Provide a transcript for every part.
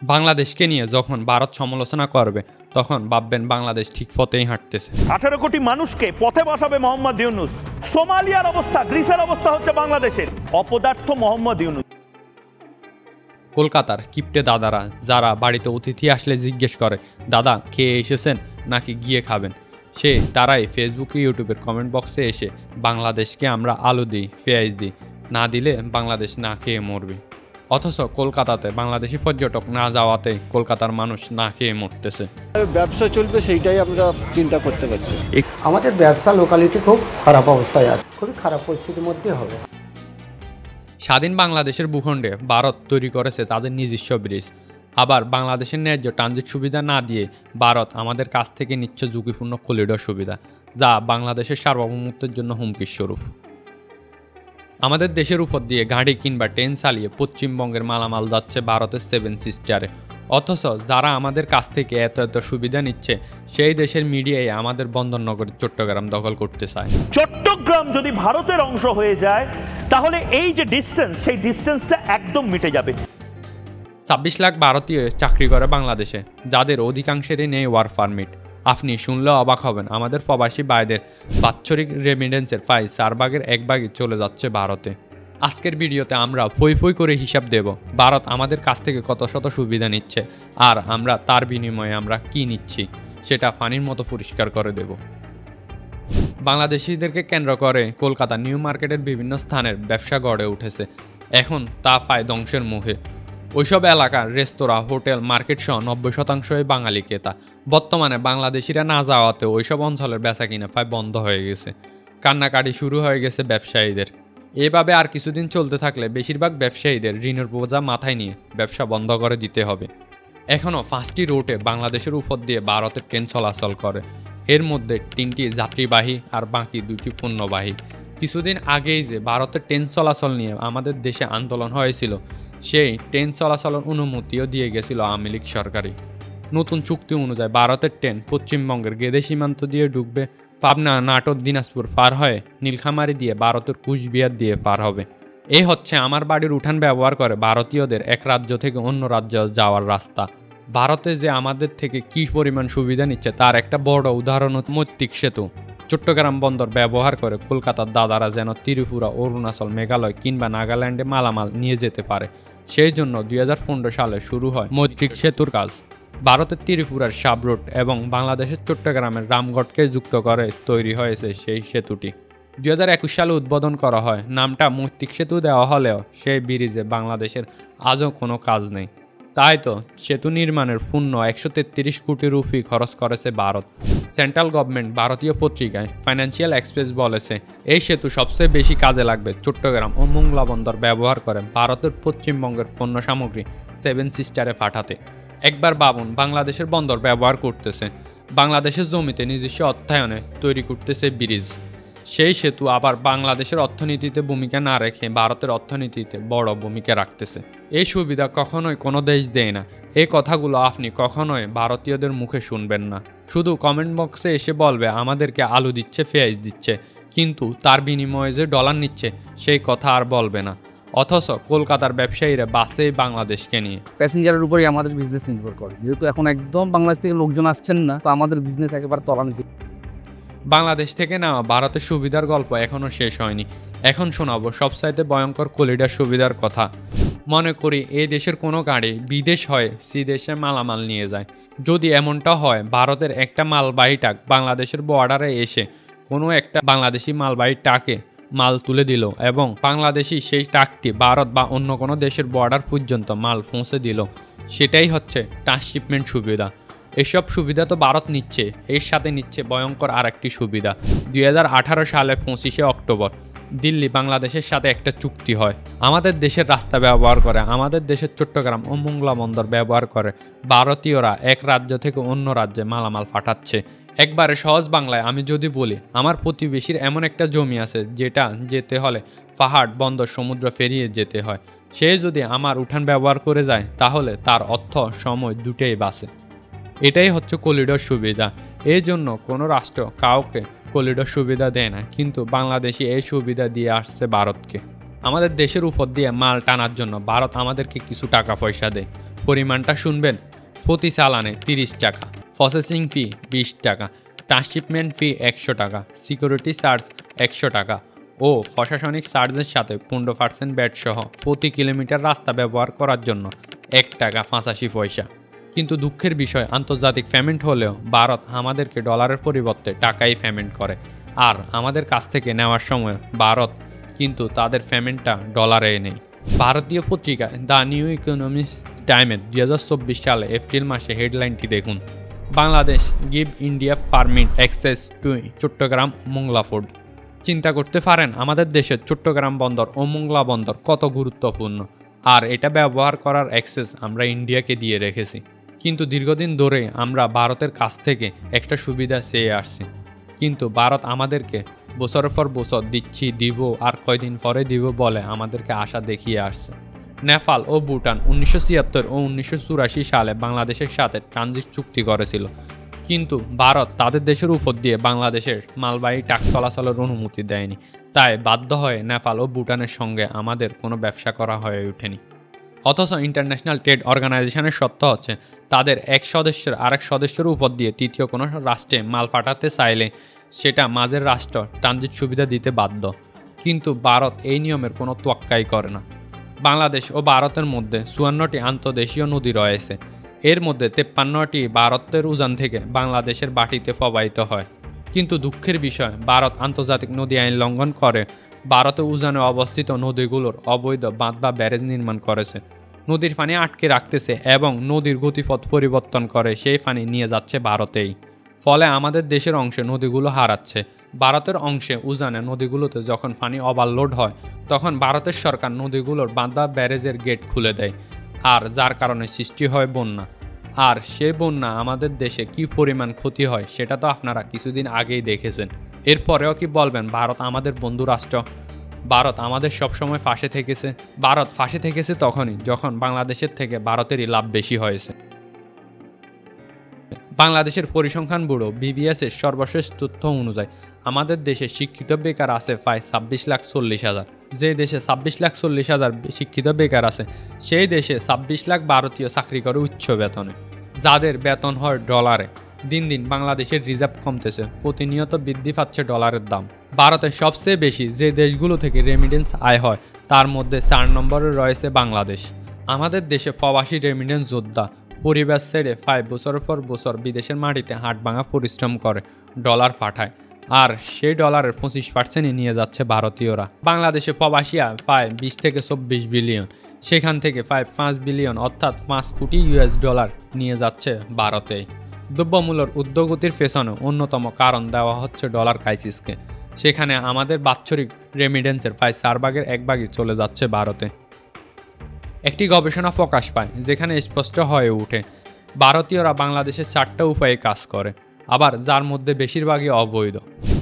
বাংলাদেশকে নিয়ে যখন ভারত সমালোচনা করবে তখন ভাববেন বাংলাদেশ ঠিক পথেই হাঁটতেছে। 18 কোটি মানুষকে পথে বসাবে মোহাম্মদ ইউনূস। সোমালিয়ার অবস্থা, গ্রিসের অবস্থা হচ্ছে বাংলাদেশের। অপদার্থ মোহাম্মদ ইউনূস। কলকাতার কিপ্টে দাদারা যারা বাড়িতে অতিথি আসলে জিজ্ঞেস করে, দাদা খেয়ে এসেছেন নাকি গিয়ে খাবেন, তারাই ফেসবুক ইউটিউবের কমেন্ট বক্সে এসে বাংলাদেশকে আমরা আলু দিই, পেঁয়াজ দিই, না দিলে বাংলাদেশ না খেয়ে মরবে। অথচ কলকাতাতে বাংলাদেশি পর্যটক না যাওয়াতে কলকাতার মানুষ না খেয়ে মরতেছে। ব্যবসা চলবে সেইটাই আমরা চিন্তা করতে পারছি। আমাদের ব্যবসা লোকালিটি খুব খারাপ অবস্থায় আছে, খুবই খারাপ পরিস্থিতির মধ্যে হবে। স্বাধীন বাংলাদেশের ভূখণ্ডে ভারত তৈরি করেছে তাদের নিজস্ব ব্রিজ, আবার বাংলাদেশের ন্যায্য ট্রানজিট সুবিধা না দিয়ে ভারত আমাদের কাছ থেকে নিচ্ছে ঝুঁকিপূর্ণ করিডোর সুবিধা, যা বাংলাদেশের সার্বভৌমত্বের জন্য হুমকির স্বরূপ। আমাদের দেশের উপর দিয়ে গাড়ি কিংবা ট্রেন চালিয়ে পশ্চিমবঙ্গের মালামাল যাচ্ছে ভারতের 7 সিস্টারে, অথচ যারা আমাদের কাছ থেকে এত সুবিধা নিচ্ছে সেই দেশের মিডিয়ায় আমাদের বন্দরনগরী চট্টগ্রাম দখল করতে চায়। চট্টগ্রাম যদি ভারতের অংশ হয়ে যায় তাহলে এই যে ডিস্টেন্স, সেই ডিস্টেন্সটা একদম মিটে যাবে। 26 লাখ ভারতীয় চাকরি করে বাংলাদেশে, যাদের অধিকাংশেরই নেই ওয়ার্ক পারমিট। আপনি শুনলেও অবাক হবেন, আমাদের প্রবাসী ভাইদের বাৎসরিক রেমিডেন্সের প্রায় 4 ভাগের 1 ভাগই চলে যাচ্ছে ভারতে। আজকের ভিডিওতে আমরা ফই করে হিসাব দেব ভারত আমাদের কাছ থেকে কত শত সুবিধা নিচ্ছে, আর আমরা তার বিনিময়ে আমরা কি নিচ্ছি সেটা পানির মতো পরিষ্কার করে দেব। বাংলাদেশিদেরকে কেন্দ্র করে কলকাতা নিউ মার্কেটের বিভিন্ন স্থানের ব্যবসা গড়ে উঠেছে, এখন তা পায় ধ্বংসের মুখে। ওইসব এলাকার রেস্তোরাঁ, হোটেল, মার্কেট সহ 90% বাঙালি ক্রেতা। বর্তমানে বাংলাদেশিরা না যাওয়াতে ওইসব অঞ্চলের বেচা কিনা প্রায় বন্ধ হয়ে গেছে, কান্নাকাটি শুরু হয়ে গেছে ব্যবসায়ীদের। এভাবে আর কিছুদিন চলতে থাকলে বেশিরভাগ ব্যবসায়ীদের ঋণের বোঝা মাথায় নিয়ে ব্যবসা বন্ধ করে দিতে হবে। এখনও 5টি রুটে বাংলাদেশের উপর দিয়ে ভারতের ট্রেন চলাচল করে, এর মধ্যে 3টি যাত্রীবাহী আর বাকি 2টি পণ্যবাহী। কিছুদিন আগেই যে ভারতের ট্রেন চলাচল নিয়ে আমাদের দেশে আন্দোলন হয়েছিল, সেই ট্রেন চলাচলের অনুমতিও দিয়ে গেছিল আওয়ামী লীগ সরকারই। নতুন চুক্তি অনুযায়ী ভারতের ট্রেন পশ্চিমবঙ্গের গেদে সীমান্ত দিয়ে ঢুকবে, পাবনা, নাটোর, দিনাজপুর পার হয়ে নীলখামারি দিয়ে ভারতের কুচবিহার দিয়ে পার হবে। এই হচ্ছে আমার বাড়ির উঠান ব্যবহার করে ভারতীয়দের এক রাজ্য থেকে অন্য রাজ্যে যাওয়ার রাস্তা। ভারতে যে আমাদের থেকে কী পরিমাণ সুবিধা নিচ্ছে তার একটা বড় উদাহরণ মৈত্রী সেতু। চট্টগ্রাম বন্দর ব্যবহার করে কলকাতার দাদারা যেন ত্রিপুরা, অরুণাচল, মেঘালয় কিংবা নাগাল্যান্ডে মালামাল নিয়ে যেতে পারে, সেই জন্য 2015 সালে শুরু হয় মৈত্রী সেতুর কাজ। ভারতের ত্রিপুরার সাবরুট এবং বাংলাদেশের চট্টগ্রামের রামগড়কে যুক্ত করে তৈরি হয়েছে সেই সেতুটি। 2021 সালে উদ্বোধন করা হয়। নামটা মৈত্রী সেতু দেওয়া হলেও সেই ব্রিজে বাংলাদেশের আজও কোনো কাজ নেই। তাই তো সেতু নির্মাণের পূর্ণ 133 কোটি রুপি খরচ করেছে ভারত। সেন্ট্রাল গভর্নমেন্ট ভারতীয় পত্রিকায় ফাইন্যান্সিয়াল এক্সপ্রেস বলেছে, এই সেতু সবচেয়ে বেশি কাজে লাগবে চট্টগ্রাম ও মোংলা বন্দর ব্যবহার করে ভারতের পশ্চিমবঙ্গের পণ্য সামগ্রী 7 সিস্টারে পাঠাতে। একবার ভাবুন, বাংলাদেশের বন্দর ব্যবহার করতেছে, বাংলাদেশের জমিতে নিজস্ব অর্থায়নে তৈরি করতেছে ব্রিজ, সেই সেতু আবার বাংলাদেশের অর্থনীতিতে ভূমিকা না রেখে ভারতের অর্থনীতিতে বড় ভূমিকা রাখতেছে। এই সুবিধা কখনোই কোনো দেশ দেয় না। এই কথাগুলো আপনি কখনোই ভারতীয়দের মুখে শুনবেন না। শুধু কমেন্ট বক্সে এসে বলবে আমাদেরকে আলু দিচ্ছে, পেঁয়াজ দিচ্ছে, কিন্তু তার বিনিময়ে যে ডলার নিচ্ছে সেই কথা আর বলবে না। অথচ কলকাতার ব্যবসায়ীরা বাসে বাংলাদেশকে নিয়ে। প্যাসেঞ্জারের উপরেই আমাদের বিজনেস নির্ভর করে, যেহেতু এখন একদম বাংলাদেশ থেকে লোকজন আসছেন না, তো আমাদের বিজনেস একেবারে তলানিতে। বাংলাদেশ থেকে নেওয়া ভারতের সুবিধার গল্প এখনও শেষ হয়নি। এখন শোনাবো সবচাইতে ভয়ঙ্কর করিডোর সুবিধার কথা। মনে করি এই দেশের কোনো গাড়ি বিদেশ হয়ে সি দেশে মালামাল নিয়ে যায়। যদি এমনটা হয়, ভারতের একটা মালবাহী ট্রাক বাংলাদেশের বর্ডারে এসে কোনো একটা বাংলাদেশি মালবাহী ট্রাকে মাল তুলে দিল এবং বাংলাদেশি সেই ট্রাকটি ভারত বা অন্য কোনো দেশের বর্ডার পর্যন্ত মাল পৌঁছে দিল, সেটাই হচ্ছে ট্রান্সশিপমেন্ট সুবিধা। এসব সুবিধা তো ভারত নিচ্ছে, এর সাথে নিচ্ছে ভয়ঙ্কর আরেকটি সুবিধা। 2018 সালে 25 অক্টোবর দিল্লি বাংলাদেশের সাথে একটা চুক্তি হয়। আমাদের দেশের রাস্তা ব্যবহার করে, আমাদের দেশের চট্টগ্রাম ও মোংলা বন্দর ব্যবহার করে ভারতীয়রা এক রাজ্য থেকে অন্য রাজ্যে মালামাল পাঠাচ্ছে। একবারে সহজ বাংলায় আমি যদি বলি, আমার প্রতিবেশীর এমন একটা জমি আছে যেটা যেতে হলে পাহাড়, বন্দর, সমুদ্র পেরিয়ে যেতে হয়। সে যদি আমার উঠান ব্যবহার করে যায় তাহলে তার অর্থ, সময় দুটোই বাঁচে। এটাই হচ্ছে করিডোর সুবিধা। এই জন্য কোনো রাষ্ট্র কাউকে করিডোর সুবিধা দেয় না, কিন্তু বাংলাদেশি এই সুবিধা দিয়ে আসছে ভারতকে। আমাদের দেশের উপর দিয়ে মাল টানার জন্য ভারত আমাদেরকে কিছু টাকা পয়সা দেয়। পরিমাণটা শুনবেন। প্রতি চালানে 30 টাকা, প্রসেসিং ফি 20 টাকা, ট্রান্সশিপমেন্ট ফি 100 টাকা, সিকিউরিটি চার্জ 100 টাকা ও প্রশাসনিক চার্জের সাথে 15% ভ্যাট সহ প্রতি কিলোমিটার রাস্তা ব্যবহার করার জন্য 1 টাকা 85 পয়সা। কিন্তু দুঃখের বিষয়, আন্তর্জাতিক পেমেন্ট হলেও ভারত আমাদেরকে ডলারের পরিবর্তে টাকাই পেমেন্ট করে, আর আমাদের কাছ থেকে নেওয়ার সময় ভারত কিন্তু তাদের পেমেন্টটা ডলারে নেই। ভারতীয় পত্রিকা দ্য নিউ ইকোনমিস্ট টাইমের 2024 সালে এপ্রিল মাসে হেডলাইনটি দেখুন, Bangladesh give India permit access to Chattogram Mongla port. চিন্তা করতে পারেন আমাদের দেশের চট্টগ্রাম বন্দর ও মোংলা বন্দর কত গুরুত্বপূর্ণ, আর এটা ব্যবহার করার অ্যাক্সেস আমরা ইন্ডিয়াকে দিয়ে রেখেছি। কিন্তু দীর্ঘদিন ধরে আমরা ভারতের কাছ থেকে একটা সুবিধা চেয়ে আসছি, কিন্তু ভারত আমাদেরকে বছরের পর বছর দিচ্ছি, দিব আর কয়দিন পরে দিব বলে আমাদেরকে আশা দেখিয়ে আসছে। নেপাল ও ভুটান 1976 ও 1984 সালে বাংলাদেশের সাথে ট্রানজিট চুক্তি করেছিল, কিন্তু ভারত তাদের দেশের উপর দিয়ে বাংলাদেশের মালবাহী ট্রাক চলাচলের অনুমতি দেয়নি। তাই বাধ্য হয়ে নেপাল ও ভুটানের সঙ্গে আমাদের কোনো ব্যবসা করা হয়ে ওঠেনি। অথচ ইন্টারন্যাশনাল ট্রেড অর্গানাইজেশনের সত্য হচ্ছে, তাদের এক সদস্যের আরেক সদস্যের উপর দিয়ে তৃতীয় কোনো রাষ্ট্রে মাল পাঠাতে চাইলে সেটা মাঝের রাষ্ট্র ট্রানজিট সুবিধা দিতে বাধ্য, কিন্তু ভারত এই নিয়মের কোনো তোয়াক্কাই করে না। বাংলাদেশ ও ভারতের মধ্যে 54টি আন্তর্দেশীয় নদী রয়েছে, এর মধ্যে 53টি ভারতের উজান থেকে বাংলাদেশের বাটিতে প্রবাহিত হয়। কিন্তু দুঃখের বিষয়, ভারত আন্তর্জাতিক নদী আইন লঙ্ঘন করে ভারতে উজানে অবস্থিত নদীগুলোর অবৈধ বাঁধ বা ব্যারেজ নির্মাণ করেছে, নদীর পানি আটকে রাখতেছে এবং নদীর গতিপথ পরিবর্তন করে সেই পানি নিয়ে যাচ্ছে ভারতেই। ফলে আমাদের দেশের অংশে নদীগুলো হারাচ্ছে। ভারতের অংশে উজানে নদীগুলোতে যখন পানি ওভারলোড হয়, তখন ভারতের সরকার নদীগুলোর বাঁধ বা ব্যারেজের গেট খুলে দেয়, আর যার কারণে সৃষ্টি হয় বন্যা। আর সেই বন্যা আমাদের দেশে কি পরিমাণ ক্ষতি হয় সেটা তো আপনারা কিছুদিন আগেই দেখেছেন। এরপরেও কি বলবেন ভারত আমাদের বন্ধু রাষ্ট্র? ভারত আমাদের সবসময় পাশে থেকেছে। ভারত পাশে থেকেছে তখনই যখন বাংলাদেশের থেকে ভারতেরই লাভ বেশি হয়েছে। বাংলাদেশের পরিসংখ্যান ব্যুরো BBS-এর সর্বশেষ তথ্য অনুযায়ী আমাদের দেশে শিক্ষিত বেকার আছে প্রায় 26,40,000। যে দেশে 26,40,000 শিক্ষিত বেকার আছে, সেই দেশে 26 লাখ ভারতীয় চাকরি করে উচ্চ বেতনে, যাদের বেতন হয় ডলারে। দিন দিন বাংলাদেশের রিজার্ভ কমতেছে, প্রতিনিয়ত বৃদ্ধি পাচ্ছে ডলারের দাম। ভারতের সবচেয়ে বেশি যে দেশগুলো থেকে রেমিটেন্স আয় হয় তার মধ্যে 4 নম্বরে রয়েছে বাংলাদেশ। আমাদের দেশে প্রবাসী রেমিটেন্স যোদ্ধা পরিবার ছেড়ে 5 বছরের পর বছর বিদেশের মাটিতে হাট ভাঙা পরিশ্রম করে ডলার পাঠায়, আর সেই ডলারের 25%ই নিয়ে যাচ্ছে ভারতীয়রা। বাংলাদেশে প্রবাসী আয় প্রায় 20 থেকে 24 বিলিয়ন, সেখান থেকে প্রায় 5 বিলিয়ন অর্থাৎ 5 কোটি US ডলার নিয়ে যাচ্ছে ভারতে। দ্রব্যমূল্যের ঊর্ধ্বগতির পেছনে অন্যতম কারণ দেওয়া হচ্ছে ডলার ক্রাইসিসকে। সেখানে আমাদের বাৎসরিক রেমিটেন্সের প্রায় 1/4 চলে যাচ্ছে ভারতে। একটি গবেষণা প্রকাশ পায় যেখানে স্পষ্ট হয়ে ওঠে ভারতীয়রা বাংলাদেশের 4টা উপায়ে কাজ করে, আবার যার মধ্যে বেশিরভাগই অবৈধ।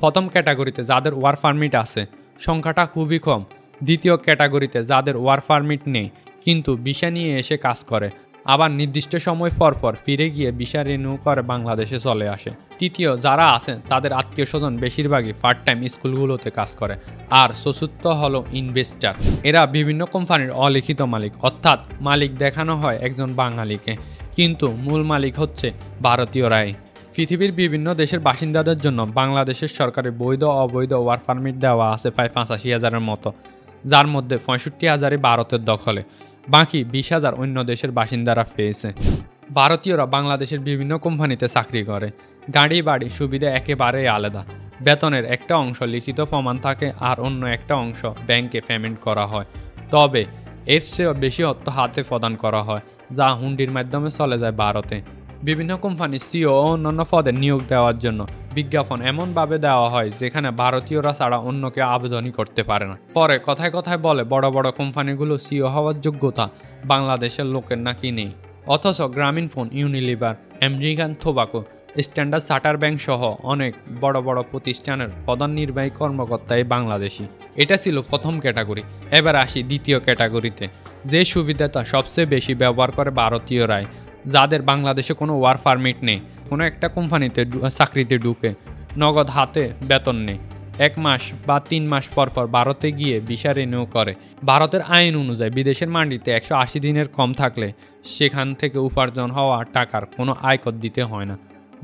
প্রথম ক্যাটাগরিতে যাদের ওয়ার্ক পারমিট আছে সংখ্যাটা খুবই কম। দ্বিতীয় ক্যাটাগরিতে যাদের ওয়ার্ক পারমিট নেই কিন্তু ভিসা নিয়ে এসে কাজ করে, আবার নির্দিষ্ট সময় পর পর ফিরে গিয়ে ভিসা রিনিউ করে বাংলাদেশে চলে আসে। তৃতীয় যারা আছেন তাদের আত্মীয় স্বজন বেশিরভাগই পার্ট টাইম স্কুলগুলোতে কাজ করে। আর চতুর্থ হলো ইনভেস্টার। এরা বিভিন্ন কোম্পানির অলিখিত মালিক, অর্থাৎ মালিক দেখানো হয় একজন বাঙালিকে, কিন্তু মূল মালিক হচ্ছে ভারতীয়রাই। পৃথিবীর বিভিন্ন দেশের বাসিন্দাদের জন্য বাংলাদেশের সরকারের বৈধ অবৈধ ওয়ার্ক পারমিট দেওয়া আছে প্রায় 85,000-এর মতো, যার মধ্যে 65,000-ই ভারতের দখলে, বাকি 20,000 অন্য দেশের বাসিন্দারা পেয়েছে। ভারতীয়রা বাংলাদেশের বিভিন্ন কোম্পানিতে চাকরি করে। গাড়ি বাড়ি সুবিধা একেবারেই আলাদা। বেতনের একটা অংশ লিখিত প্রমাণ থাকে আর অন্য একটা অংশ ব্যাংকে পেমেন্ট করা হয়, তবে এর চেয়েও বেশি অর্থ হাতে প্রদান করা হয়, যা হুন্ডির মাধ্যমে চলে যায় ভারতে। বিভিন্ন কোম্পানির CEO ও অন্যান্য পদে নিয়োগ দেওয়ার জন্য বিজ্ঞাপন এমনভাবে দেওয়া হয় যেখানে ভারতীয়রা ছাড়া অন্য কেউ আবেদনই করতে পারে না। পরে কথায় কথায় বলে বড় বড় কোম্পানিগুলো CEO হওয়ার যোগ্যতা বাংলাদেশের লোকের নাকি নেই, অথচ Grameenphone, Unilever, American tobacco, standard charter bank সহ অনেক বড় বড় প্রতিষ্ঠানের প্রধান নির্বাহী কর্মকর্তাই বাংলাদেশি। এটা ছিল প্রথম ক্যাটাগরি। এবার আসি দ্বিতীয় ক্যাটাগরিতে। যে সুবিধাটা সবচেয়ে বেশি ব্যবহার করে ভারতীয়রাই, যাদের বাংলাদেশে কোনো ওয়ার্ক পারমিট নেই, কোনো একটা কোম্পানিতে চাকরিতে ঢুকে নগদ হাতে বেতন নেই, 1 মাস বা 3 মাস পর পর ভারতে গিয়ে ভিসা রিনিউ করে। ভারতের আইন অনুযায়ী বিদেশের মাটিতে 180 দিনের কম থাকলে সেখান থেকে উপার্জন হওয়া টাকার কোনো আয়কর দিতে হয় না।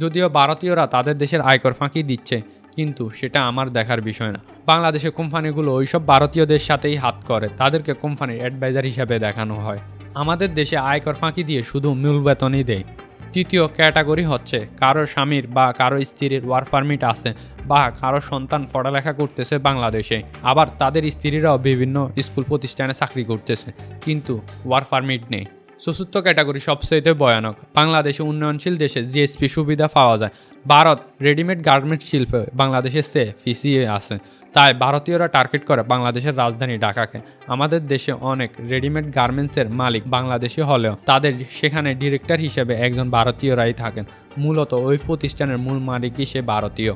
যদিও ভারতীয়রা তাদের দেশের আয়কর ফাঁকি দিচ্ছে, কিন্তু সেটা আমার দেখার বিষয় না। বাংলাদেশের কোম্পানিগুলো ওইসব ভারতীয়দের সাথেই হাত করে, তাদেরকে কোম্পানির অ্যাডভাইজার হিসাবে দেখানো হয়। আমাদের দেশে আয়কর ফাঁকি দিয়ে শুধু মূল বেতনই দেয়। তৃতীয় ক্যাটাগরি হচ্ছে কারো স্বামীর বা কারো স্ত্রীর ওয়ার্ক পারমিট আছে বা কারো সন্তান পড়ালেখা করতেছে বাংলাদেশে, আবার তাদের স্ত্রীরাও বিভিন্ন স্কুল প্রতিষ্ঠানে চাকরি করতেছে, কিন্তু ওয়ার্ক পারমিট নেই। চতুর্থ ক্যাটাগরি সবচেয়ে ভয়ানক। বাংলাদেশে উন্নয়নশীল দেশে জিএসপি সুবিধা পাওয়া যায়। ভারত রেডিমেড গার্মেন্টস শিল্পে বাংলাদেশের চেয়ে পিছিয়ে আছে, তাই ভারতীয়রা টার্গেট করে বাংলাদেশের রাজধানী ঢাকাকে। আমাদের দেশে অনেক রেডিমেড গার্মেন্টসের মালিক বাংলাদেশি হলেও তাদের সেখানে ডিরেক্টর হিসেবে একজন ভারতীয়রাই থাকেন। মূলত ওই প্রতিষ্ঠানের মূল মালিকই সে ভারতীয়।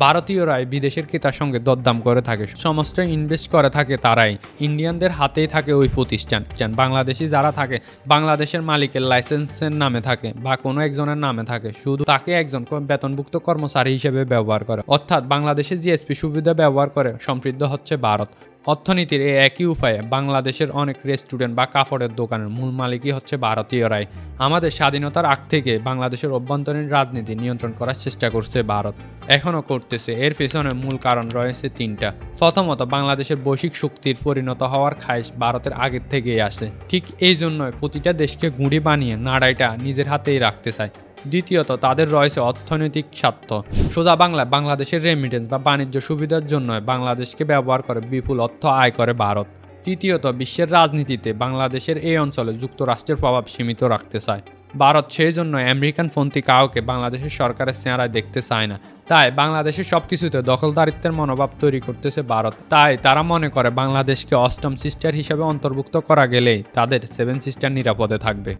ভারতীয়রাই বিদেশের ক্রেতার সঙ্গে দরদাম করে থাকে, সমস্ত ইনভেস্ট করে থাকে তারাই। ইন্ডিয়ানদের হাতেই থাকে ওই প্রতিষ্ঠান। বাংলাদেশি যারা থাকে বাংলাদেশের মালিকের লাইসেন্সের নামে থাকে বা কোনো একজনের নামে থাকে, শুধু তাকে একজন বেতনভুক্ত কর্মচারী হিসেবে ব্যবহার করে। অর্থাৎ বাংলাদেশে জিএসপি সুবিধা ব্যবহার করে সমৃদ্ধ হচ্ছে ভারত। অর্থনীতির এই একই উপায়ে বাংলাদেশের অনেক রেস্টুরেন্ট বা কাপড়ের দোকানের মূল মালিকই হচ্ছে ভারতীয়রাই। আমাদের স্বাধীনতার আগ থেকে বাংলাদেশের অভ্যন্তরীণ রাজনীতি নিয়ন্ত্রণ করার চেষ্টা করছে ভারত, এখনও করতেছে। এর পেছনে মূল কারণ রয়েছে 3টা। প্রথমত, বাংলাদেশের বৈশ্বিক শক্তির পরিণত হওয়ার খায়েশ ভারতের আগের থেকেই আসে। ঠিক এই জন্যই প্রতিটা দেশকে গুঁড়ি বানিয়ে নাড়াইটা নিজের হাতেই রাখতে চায়। দ্বিতীয়ত, তাদের রয়েছে অর্থনৈতিক স্বার্থ। সোজা বাংলায় বাংলাদেশের রেমিটেন্স বা বাণিজ্য সুবিধার জন্য বাংলাদেশকে ব্যবহার করে বিপুল অর্থ আয় করে ভারত। তৃতীয়ত, বিশ্বের রাজনীতিতে বাংলাদেশের এই অঞ্চলে যুক্তরাষ্ট্রের প্রভাব সীমিত রাখতে চায় ভারত। সেই জন্য আমেরিকানপন্থী কাউকে বাংলাদেশের সরকারের চেহারায় দেখতে চায় না। তাই বাংলাদেশের সবকিছুতে দখলদারিত্বের মনোভাব তৈরি করতেছে ভারত। তাই তারা মনে করে বাংলাদেশকে 8ম সিস্টার হিসেবে অন্তর্ভুক্ত করা গেলেই তাদের 7 সিস্টার নিরাপদে থাকবে।